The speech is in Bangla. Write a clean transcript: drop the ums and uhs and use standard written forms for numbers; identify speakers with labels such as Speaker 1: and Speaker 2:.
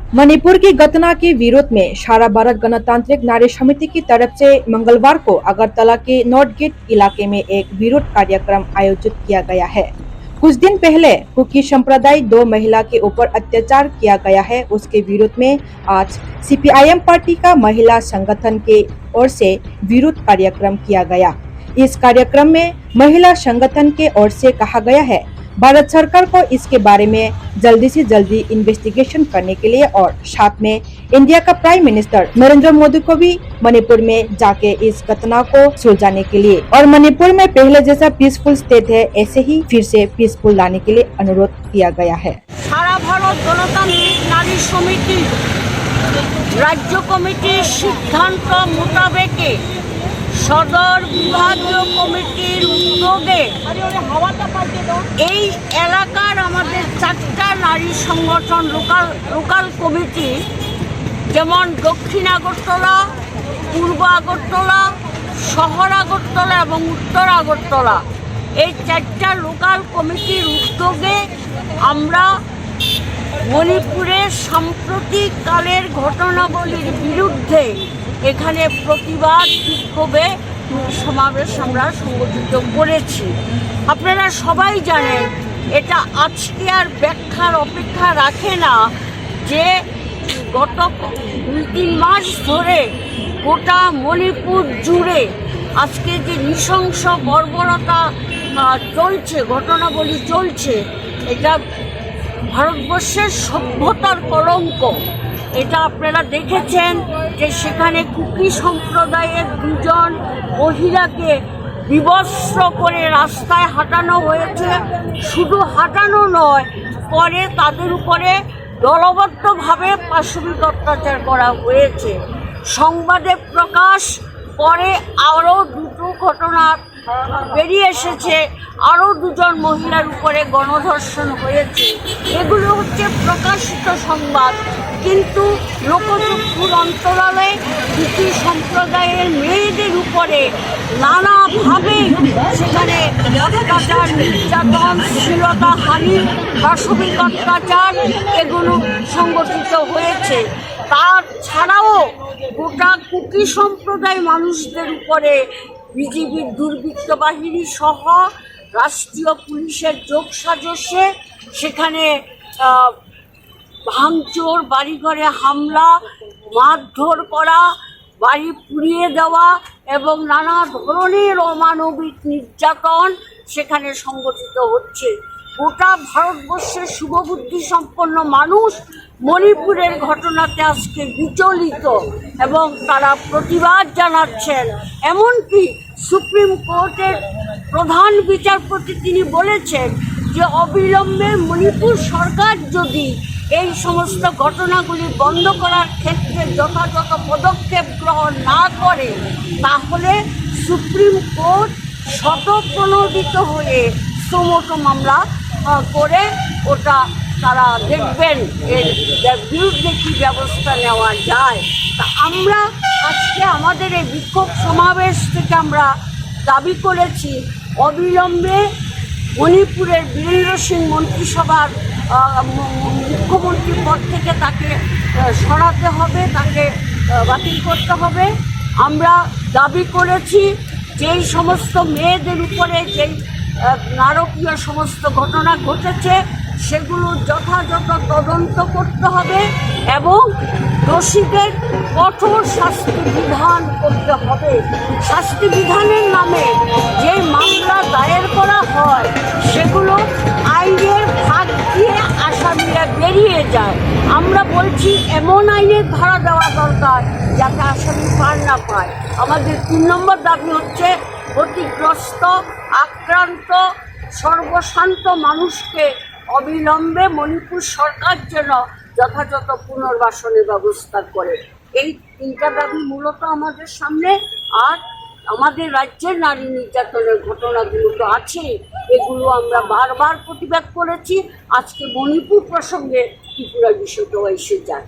Speaker 1: मणिपुर की घटना के विरोध में सारा भारत गणतांत्रिक नारी समिति की तरफ से मंगलवार को अगरतला के नॉर्थ गेट इलाके में एक विरोध कार्यक्रम आयोजित किया गया है। कुछ दिन पहले कुकी संप्रदाय 2 महिला के ऊपर अत्याचार किया गया है, उसके विरोध में आज सीपीआईएम पार्टी का महिला संगठन के ओर से विरोध कार्यक्रम किया गया। इस कार्यक्रम में महिला संगठन के ओर से कहा गया है भारत सरकार को इसके बारे में जल्दी से जल्दी इन्वेस्टिगेशन करने के लिए और साथ में इंडिया का प्राइम मिनिस्टर नरेंद्र मोदी को भी मणिपुर में जाके इस घटना को सुलझाने के लिए और मणिपुर में पहले जैसा पीसफुल स्टेट है ऐसे ही फिर से पीसफुल लाने के लिए अनुरोध किया गया है।
Speaker 2: सारा भारत गणतांत्रिक नारी समिति राज्य कमिटिर सिद्धांत मोताबेके सदर विभागीय कमिटिर उद्योगे এই এলাকার আমাদের 4টা নারী সংগঠন লোকাল কমিটি যেমন দক্ষিণ আগরতলা, পূর্ব আগরতলা, শহর আগরতলা এবং উত্তর আগরতলা এই 4টা লোকাল কমিটির উদ্যোগে আমরা মণিপুরের সাম্প্রতিককালের ঘটনাবলীর বিরুদ্ধে এখানে প্রতিবাদ বিক্ষোভে সমাবেশ আমরা সংগঠিত করেছি। আপনারা সবাই জানেন এটা আজকে আর ব্যাখ্যার অপেক্ষা রাখে না যে গত 2-3 মাস ধরে গোটা মণিপুর জুড়ে আজকে যে নৃশংস বর্বরতা চলছে, ঘটনাবলী চলছে, এটা ভারতবর্ষের সভ্যতার কলঙ্ক। এটা আপনারা দেখেছেন যে সেখানে কুকি সম্প্রদায়ের 2 জন মহিলাকে বিবস্ত্র করে রাস্তায় হাঁটানো হয়েছে। শুধু হাঁটানো নয়, পরে তাদের উপরে দলবদ্ধভাবে পাশবিক অত্যাচার করা হয়েছে। সংবাদে প্রকাশ পরে আরও 2টো ঘটনা বেরিয়ে এসেছে, আরও 2 জন মহিলার উপরে গণধর্ষণ হয়েছে। এগুলো হচ্ছে প্রকাশিত সংবাদ, কিন্তু লোকচক্ষুর অন্তরালে কুকি সম্প্রদায়ের মেয়েদের উপরে নানাভাবে সেখানে অত্যাচার, নির্যাতন, শ্লীলতাহানি, পাশবিক অত্যাচার এগুলো সংগঠিত হয়েছে। তার ছাড়াও গোটা কুকি সম্প্রদায় মানুষদের উপরে বিজিবির দুর্বৃত্ত বাহিনী সহ রাষ্ট্রীয় পুলিশের যোগসাজশে সেখানে ভাঙচুর, বাড়িঘরে হামলা, মারধর করা, বাড়ি পুড়িয়ে দেওয়া এবং নানা ধরনের অমানবিক নির্যাতন সেখানে সংগঠিত হচ্ছে। গোটা ভারতবর্ষের শুভবুদ্ধি সম্পন্ন মানুষ মণিপুরের ঘটনাতে আজকে বিচলিত এবং তারা প্রতিবাদ জানাচ্ছেন। এমনকি সুপ্রিম কোর্টের প্রধান বিচারপতি তিনি বলেছেন যে অবিলম্বে মণিপুর সরকার যদি এই সমস্ত ঘটনাগুলি বন্ধ করার ক্ষেত্রে যথাযথ পদক্ষেপ গ্রহণ না করে তাহলে সুপ্রিম কোর্ট স্বতঃপ্রণোদিত হয়ে সুমোটো মামলা করে ওটা তারা দেখবেন এর বিরুদ্ধে কী ব্যবস্থা নেওয়া যায়। তা আমরা আজকে আমাদের এই বিক্ষোভ সমাবেশ থেকে আমরা দাবি করেছি অবিলম্বে মণিপুরের বীরেন্দ্র সিং মন্ত্রিসভার মুখ্যমন্ত্রীর পদ থেকে তাকে সরাতে হবে, তাকে বাতিল করতে হবে। আমরা দাবি করেছি যেই সমস্ত মেয়েদের উপরে যেই নারকীয় সমস্ত ঘটনা ঘটেছে সেগুলো যথাযথ তদন্ত করতে হবে এবং দোষীদের কঠোর শাস্তি বিধান করতে হবে। শাস্তি বিধানের নামে যে মামলা দায়ের করা হয় সেগুলো আইনের ফাঁক দিয়ে আসামিরা বেরিয়ে যায়। আমরা বলছি এমন আইনের ধারা দেওয়া দরকার যাতে আসামি পার না পায়। আমাদের 3 নম্বর দাবি হচ্ছে ক্ষতিগ্রস্ত, আক্রান্ত, সর্বশান্ত মানুষকে অবিলম্বে মণিপুর সরকার যেন যথাযথ পুনর্বাসনের ব্যবস্থা করে। এই 3টা দাবি মূলত আমাদের সামনে। আর আমাদের রাজ্যের নারী নির্যাতনের ঘটনাগুলো তো আছেই, এগুলো আমরা বারবার প্রতিবাদ করেছি। আজকে মণিপুর প্রসঙ্গে ত্রিপুরার বিষয়টাও এসে যায়।